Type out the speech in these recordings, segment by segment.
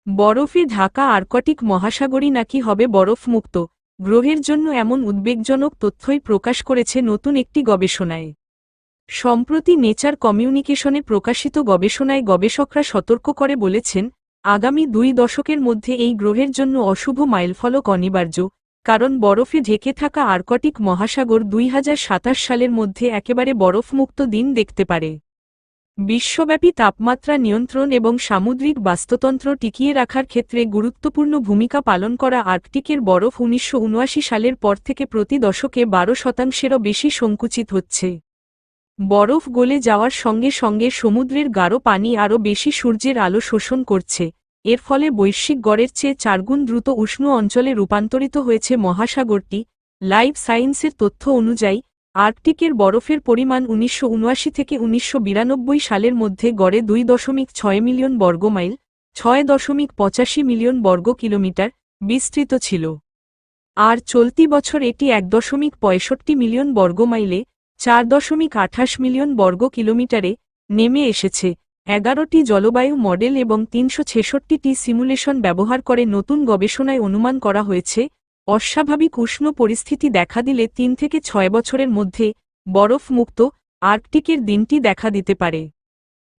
বরফে ঢাকা আর্কটিক মহাসাগরই নাকি হবে বরফমুক্ত, গ্রহের জন্য এমন উদ্বেগজনক তথ্যই প্রকাশ করেছে নতুন একটি গবেষণায়। সম্প্রতি নেচার কমিউনিকেশনে প্রকাশিত গবেষণায় গবেষকরা সতর্ক করে বলেছেন, আগামী 2 দশকের মধ্যে এই গ্রহের জন্য অশুভ মাইলফলক অনিবার্য, কারণ বরফে ঢেকে থাকা আর্কটিক মহাসাগর 2027 সালের মধ্যে একেবারে বরফমুক্ত দিন দেখতে পারে। বিশ্বব্যাপী তাপমাত্রা নিয়ন্ত্রণ এবং সামুদ্রিক বাস্তুতন্ত্র টিকিয়ে রাখার ক্ষেত্রে গুরুত্বপূর্ণ ভূমিকা পালন করা আর্কটিকের বরফ 1979 সালের পর থেকে প্রতি দশকে 12%-এরও বেশি সংকুচিত হচ্ছে। বরফ গলে যাওয়ার সঙ্গে সঙ্গে সমুদ্রের গাঢ় পানি আরও বেশি সূর্যের আলো শোষণ করছে, এর ফলে বৈশ্বিক গড়ের চেয়ে 4 গুণ দ্রুত উষ্ণ অঞ্চলে রূপান্তরিত হয়েছে মহাসাগরটি। লাইফ সায়েন্সের তথ্য অনুযায়ী, আর্কটিকের বরফের পরিমাণ 1979 থেকে 1992 সালের মধ্যে গড়ে 2.6 মিলিয়ন বর্গমাইল, 6.85 মিলিয়ন বর্গ কিলোমিটার বিস্তৃত ছিল। আর চলতি বছর এটি 1.65 মিলিয়ন বর্গমাইলে, 4.28 মিলিয়ন বর্গ কিলোমিটারে নেমে এসেছে। 11টি জলবায়ু মডেল এবং 366টি সিমুলেশন ব্যবহার করে নতুন গবেষণায় অনুমান করা হয়েছে, অস্বাভাবিক উষ্ণ পরিস্থিতি দেখা দিলে 3 থেকে 6 বছরের মধ্যে বরফমুক্ত আর্কটিকের দিনটি দেখা দিতে পারে।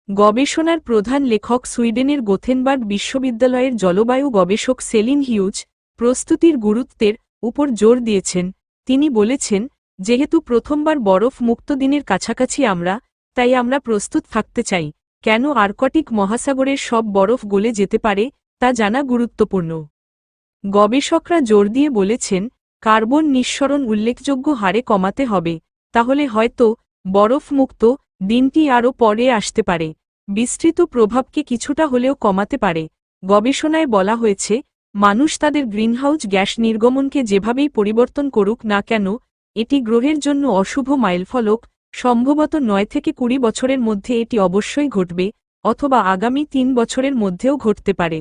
গবেষণার প্রধান লেখক সুইডেনের গোথেনবার্গ বিশ্ববিদ্যালয়ের জলবায়ু গবেষক সেলিন হিউজ প্রস্তুতির গুরুত্বের উপর জোর দিয়েছেন। তিনি বলেছেন, যেহেতু প্রথমবার বরফ মুক্ত দিনের কাছাকাছি আমরা, তাই আমরা প্রস্তুত থাকতে চাই। কেন আর্কটিক মহাসাগরের সব বরফ গলে যেতে পারে তা জানা গুরুত্বপূর্ণ। গবেষকরা জোর দিয়ে বলেছেন, কার্বন নিঃসরণ উল্লেখযোগ্য হারে কমাতে হবে, তাহলে হয়তো বরফমুক্ত দিনটি আরও পরে আসতে পারে, বিস্তৃত প্রভাবকে কিছুটা হলেও কমাতে পারে। গবেষণায় বলা হয়েছে, মানুষ তাদের গ্রিনহাউস গ্যাস নির্গমনকে যেভাবেই পরিবর্তন করুক না কেন, এটি গ্রহের জন্য অশুভ মাইলফলক। সম্ভবত 9 থেকে 20 বছরের মধ্যে এটি অবশ্যই ঘটবে, অথবা আগামী 3 বছরের মধ্যেও ঘটতে পারে।